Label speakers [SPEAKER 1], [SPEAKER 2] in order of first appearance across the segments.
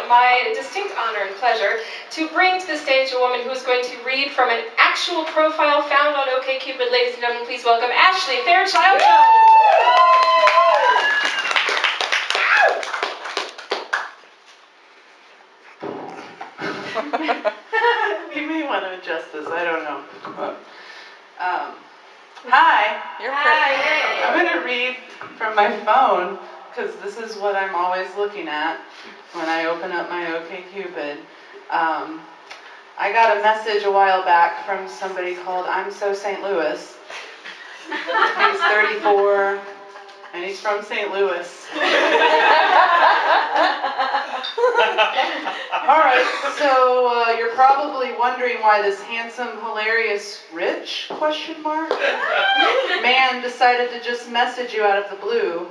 [SPEAKER 1] my distinct honor and pleasure to bring to the stage a woman who is going to read from an actual profile found on OkCupid. Ladies and gentlemen, please welcome Ashlee Fairchild.
[SPEAKER 2] You may want to adjust this, I don't know. Hi.
[SPEAKER 1] Hi.
[SPEAKER 2] I'm going to read from my phone, because this is what I'm always looking at when I open up my OkCupid. I got a message a while back from somebody called I'm So St. Louis. He's 34, and he's from St. Louis. Alright, so you're probably wondering why this handsome, hilarious, rich, man decided to just message you out of the blue.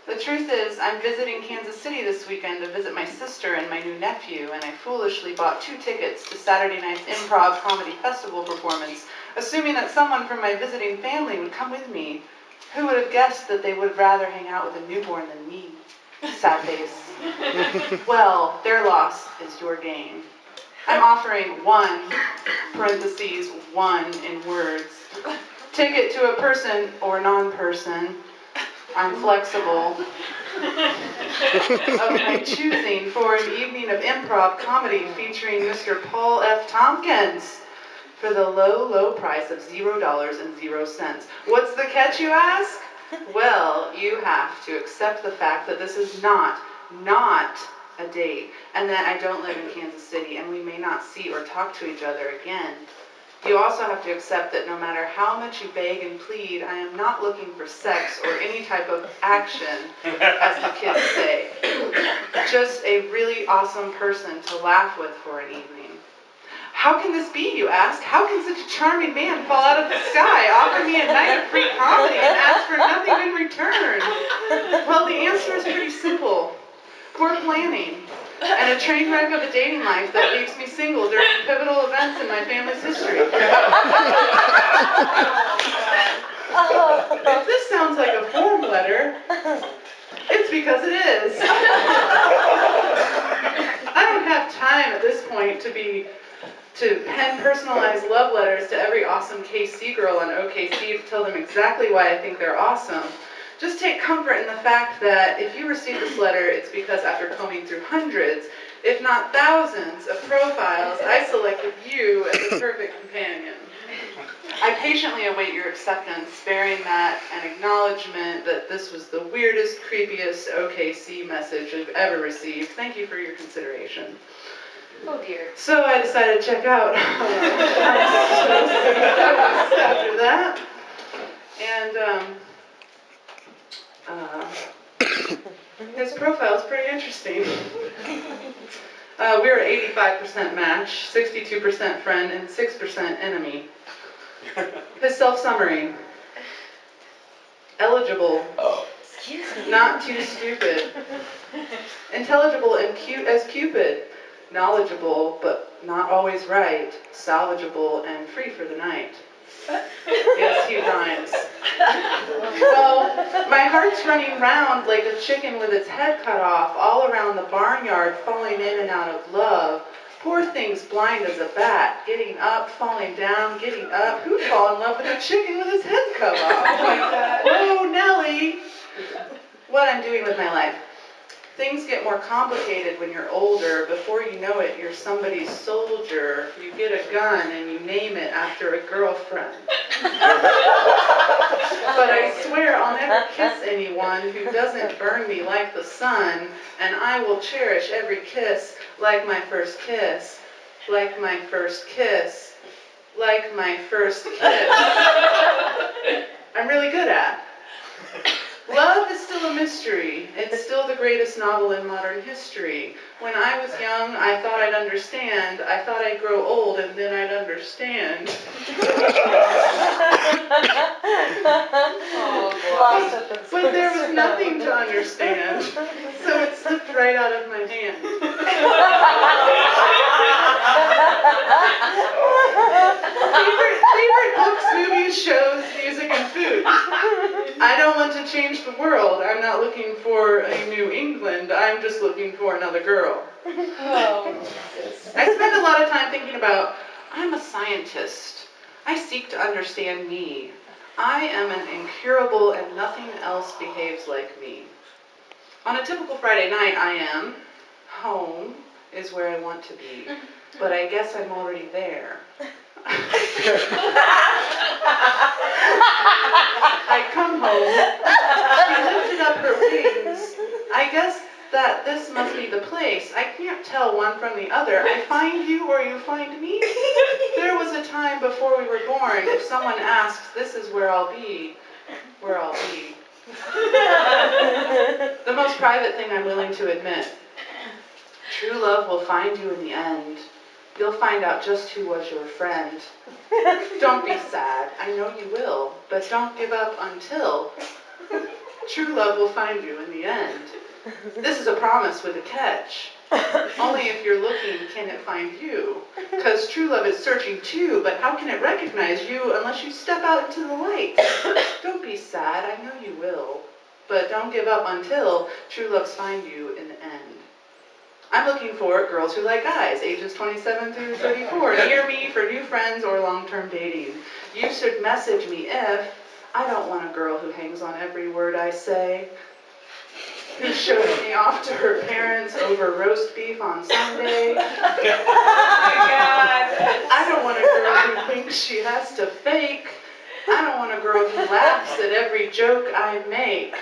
[SPEAKER 2] The truth is, I'm visiting Kansas City this weekend to visit my sister and my new nephew, and I foolishly bought 2 tickets to Saturday night's improv comedy festival performance, assuming that someone from my visiting family would come with me. Who would have guessed that they would rather hang out with a newborn than me? Sad face. Well, their loss is your gain. I'm offering one in words, ticket to a person or non-person. I'm flexible, of my choosing for an evening of improv comedy featuring Mr. Paul F. Tompkins for the low, low price of $0.00. What's the catch, you ask? Well, you have to accept the fact that this is not a date, and that I don't live in Kansas City, and we may not see or talk to each other again. You also have to accept that no matter how much you beg and plead, I am not looking for sex or any type of action, as the kids say. Just a really awesome person to laugh with for an evening. How can this be, you ask? How can such a charming man fall out of the sky, offer me a night of free comedy, and ask for nothing in return? Well, the answer is pretty simple. Poor planning, and a train wreck of a dating life that leaves me single during pivotal events in my family's history. If this sounds like a form letter, it's because it is. I don't have time at this point to pen personalized love letters to every awesome KC girl on OKC to tell them exactly why I think they're awesome. Just take comfort in the fact that if you receive this letter, it's because after combing through hundreds, if not thousands, of profiles, I selected you as the perfect companion. I patiently await your acceptance, bearing that an acknowledgement that this was the weirdest, creepiest OKC message I've ever received. Thank you for your consideration.
[SPEAKER 1] Oh dear.
[SPEAKER 2] So I decided to check out after that. And his profile is pretty interesting. We're 85% match, 62% friend, and 6% enemy. His self-summary. Eligible. Not too stupid. Intelligible and cute as Cupid. Knowledgeable, but not always right. Salvageable and free for the night. Yes, he rhymes. Well, my heart's running round like a chicken with its head cut off, all around the barnyard, falling in and out of love. Poor thing's blind as a bat, getting up, falling down, getting up. Who'd fall in love with a chicken with his head cut off? Whoa, Nelly! What I'm doing with my life. Things get more complicated when you're older. Before you know it, you're somebody's soldier. You get a gun and you name it after a girlfriend. But I swear I'll never kiss anyone who doesn't burn me like the sun, and I will cherish every kiss like my first kiss, like my first kiss, like my first kiss. I'm really good at. Love is still a mystery. It's still the greatest novel in modern history. When I was young, I thought I'd understand. I thought I'd grow old and then I'd understand. But there was nothing to understand, so it slipped right out of my hand. Favorite books, movies, shows, music, and food. I don't want to change the world. I'm not looking for a New England. I'm just looking for another girl.
[SPEAKER 1] Oh.
[SPEAKER 2] I spend a lot of time thinking about, I'm a scientist. I seek to understand me. I am an incurable and nothing else behaves like me. On a typical Friday night, I am. Home is where I want to be. But I guess I'm already there. I come home. She lifted up her wings. I guess that this must be the place. I can't tell one from the other. I find you or you find me. There was a time before we were born. If someone asks, this is where I'll be. Where I'll be. The most private thing I'm willing to admit. True love will find you in the end. You'll find out just who was your friend. Don't be sad. I know you will. But don't give up until true love will find you in the end. This is a promise with a catch. Only if you're looking can it find you. Because true love is searching too, but how can it recognize you unless you step out into the light? Don't be sad. I know you will. But don't give up until true loves find you in the end. I'm looking for girls who like guys, ages 27 through 34, near me for new friends or long-term dating. You should message me if I don't want a girl who hangs on every word I say, who shows me off to her parents over roast beef on Sunday.
[SPEAKER 1] Oh my God.
[SPEAKER 2] I don't want a girl who thinks she has to fake. I don't want a girl who laughs at every joke I make.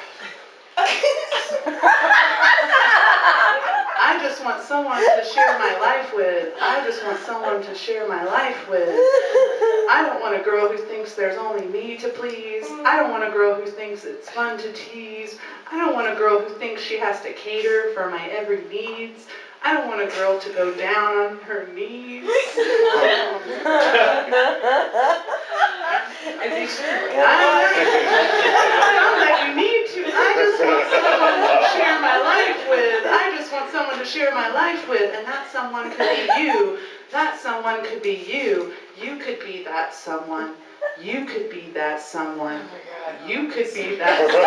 [SPEAKER 2] I just want someone to share my life with. I just want someone to share my life with. I don't want a girl who thinks there's only me to please. I don't want a girl who thinks it's fun to tease. I don't want a girl who thinks she has to cater for my every needs. I don't want a girl to go down on her knees. I don't think you need to. I just want someone to share my life with. I just want someone to share my life with, and that someone could be you. That someone could be you. You could be that someone. You could be that someone. You could be that someone.